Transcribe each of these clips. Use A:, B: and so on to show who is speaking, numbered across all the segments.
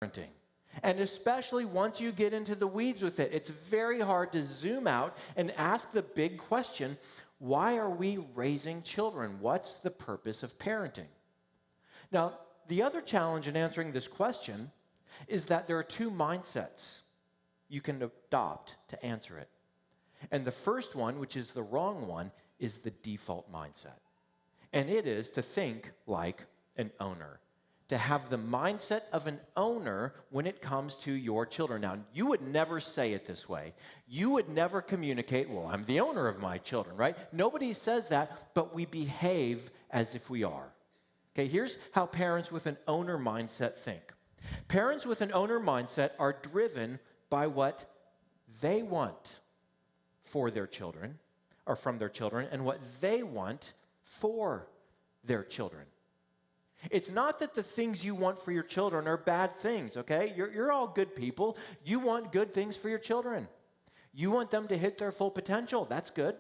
A: parenting. And especially once you get into the weeds with it, it's very hard to zoom out and ask the big question, why are we raising children? What's the purpose of parenting? Now, the other challenge in answering this question is that there are two mindsets you can adopt to answer it. And the first one, which is the wrong one, is the default mindset. And it is to think like an owner, to have the mindset of an owner when it comes to your children. Now, you would never say it this way. You would never communicate, well, I'm the owner of my children, right? Nobody says that, but we behave as if we are. Okay, here's how parents with an owner mindset think. Parents with an owner mindset are driven by what they want for their children, or from their children, and what they want for their children. It's not that the things you want for your children are bad things, okay? You're all good people. You want good things for your children. You want them to hit their full potential. That's good.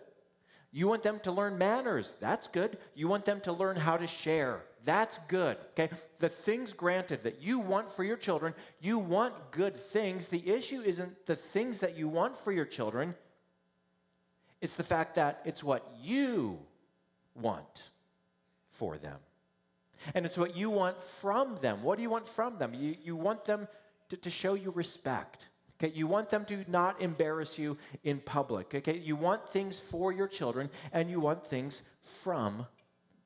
A: You want them to learn manners. That's good. You want them to learn how to share. That's good, okay? The things granted that you want for your children, you want good things. The issue isn't the things that you want for your children. It's the fact that it's what you want for them. And it's what you want from them. What do you want from them? You want them to show you respect. Okay, you want them to not embarrass you in public. Okay, you want things for your children, and you want things from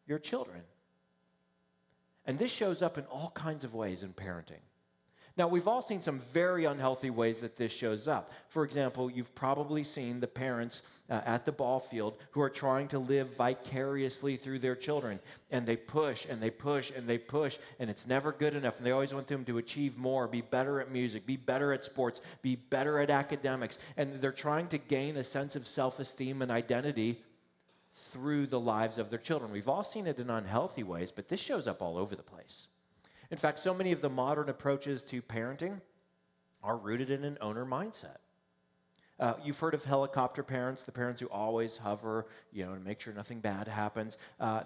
A: your children. And this shows up in all kinds of ways in parenting. Now, we've all seen some very unhealthy ways that this shows up. For example, you've probably seen the parents at the ball field who are trying to live vicariously through their children. And they push, and they push, and they push, and it's never good enough. And they always want them to achieve more, be better at music, be better at sports, be better at academics. And they're trying to gain a sense of self-esteem and identity through the lives of their children. We've all seen it in unhealthy ways, but this shows up all over the place. In fact, so many of the modern approaches to parenting are rooted in an owner mindset. You've heard of helicopter parents, the parents who always hover, to make sure nothing bad happens.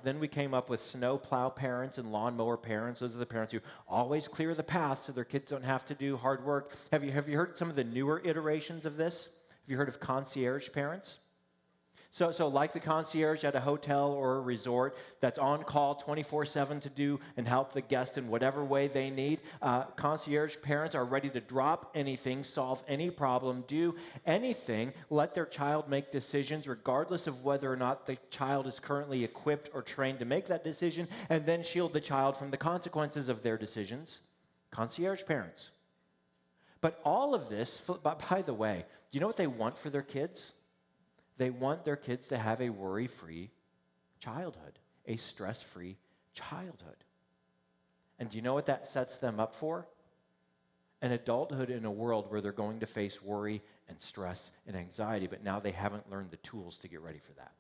A: Then we came up with snowplow parents and lawnmower parents. Those are the parents who always clear the path so their kids don't have to do hard work. Have you heard some of the newer iterations of this? Have you heard of concierge parents? So like the concierge at a hotel or a resort that's on call 24/7 to do and help the guest in whatever way they need, concierge parents are ready to drop anything, solve any problem, do anything, let their child make decisions regardless of whether or not the child is currently equipped or trained to make that decision, and then shield the child from the consequences of their decisions. Concierge parents. But all of this, by the way, do you know what they want for their kids? They want their kids to have a worry-free childhood, a stress-free childhood. And do you know what that sets them up for? An adulthood in a world where they're going to face worry and stress and anxiety, but now they haven't learned the tools to get ready for that.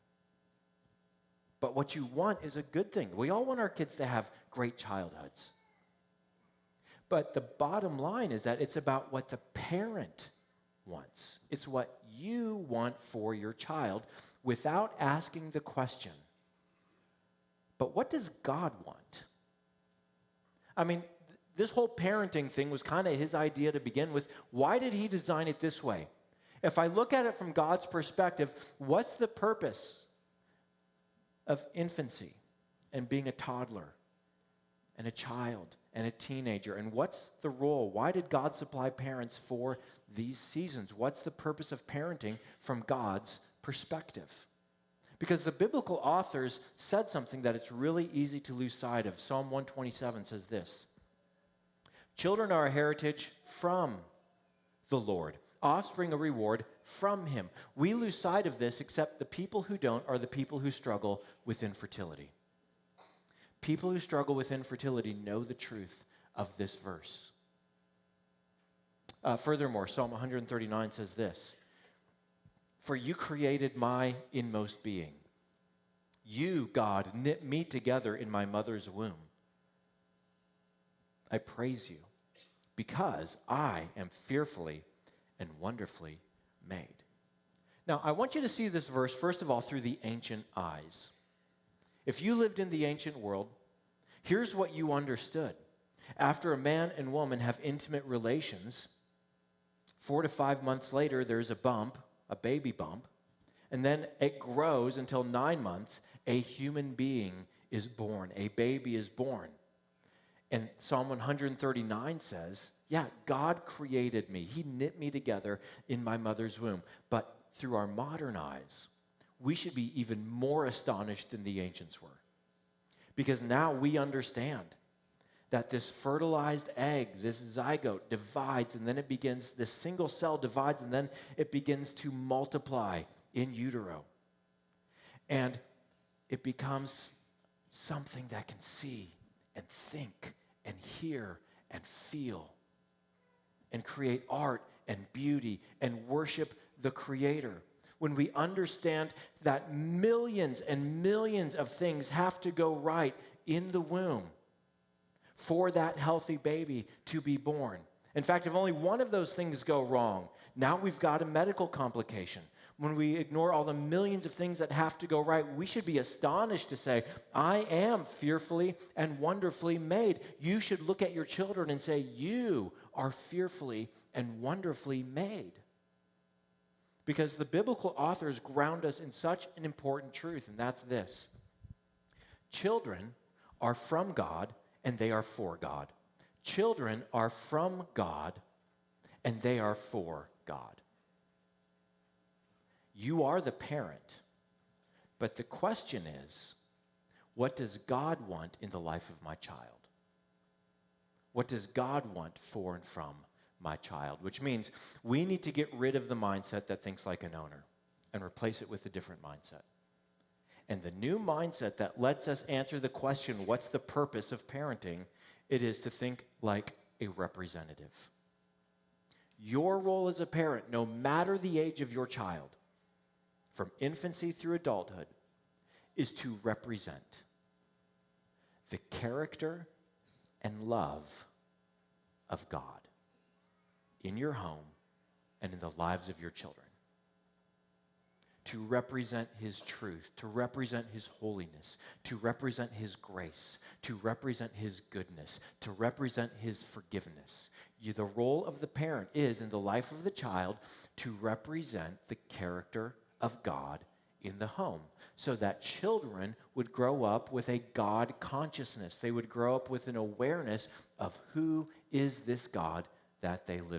A: But what you want is a good thing. We all want our kids to have great childhoods. But the bottom line is that it's about what the parent wants. It's what you want for your child without asking the question, but what does God want? I mean, this whole parenting thing was kind of his idea to begin with. Why did he design it this way? If I look at it from God's perspective, what's the purpose of infancy and being a toddler and a child and a teenager? And what's the role? Why did God supply parents for these seasons? What's the purpose of parenting from God's perspective? Because the biblical authors said something that it's really easy to lose sight of. Psalm 127 says this: children are a heritage from the Lord, offspring a reward from him. We lose sight of this, except the people who don't are the people who struggle with infertility. People who struggle with infertility know the truth of this verse. Furthermore, Psalm 139 says this: for you created my inmost being. You, God, knit me together in my mother's womb. I praise you because I am fearfully and wonderfully made. Now, I want you to see this verse, first of all, through the ancient eyes. If you lived in the ancient world, here's what you understood. After a man and woman have intimate relations, 4 to 5 months later, there's a bump, a baby bump, and then it grows until 9 months, a human being is born, a baby is born. And Psalm 139 says, yeah, God created me. He knit me together in my mother's womb. But through our modern eyes, we should be even more astonished than the ancients were. Because now we understand that this fertilized egg, this zygote, divides, and then it begins, this single cell divides, and then it begins to multiply in utero. And it becomes something that can see and think and hear and feel and create art and beauty and worship the Creator. When we understand that millions and millions of things have to go right in the womb for that healthy baby to be born. In fact, if only one of those things go wrong, now we've got a medical complication. When we ignore all the millions of things that have to go right, we should be astonished to say, I am fearfully and wonderfully made. You should look at your children and say, you are fearfully and wonderfully made. Because the biblical authors ground us in such an important truth, and that's this. Children are from God, and they are for God. Children are from God, and they are for God. You are the parent, but the question is, what does God want in the life of my child? What does God want for and from my child? Which means we need to get rid of the mindset that thinks like an owner and replace it with a different mindset. And the new mindset that lets us answer the question, what's the purpose of parenting? It is to think like a representative. Your role as a parent, no matter the age of your child, from infancy through adulthood, is to represent the character and love of God in your home and in the lives of your children. To represent His truth, to represent His holiness, to represent His grace, to represent His goodness, to represent His forgiveness. The role of the parent is, in the life of the child, to represent the character of God in the home, so that children would grow up with a God consciousness. They would grow up with an awareness of who is this God that they live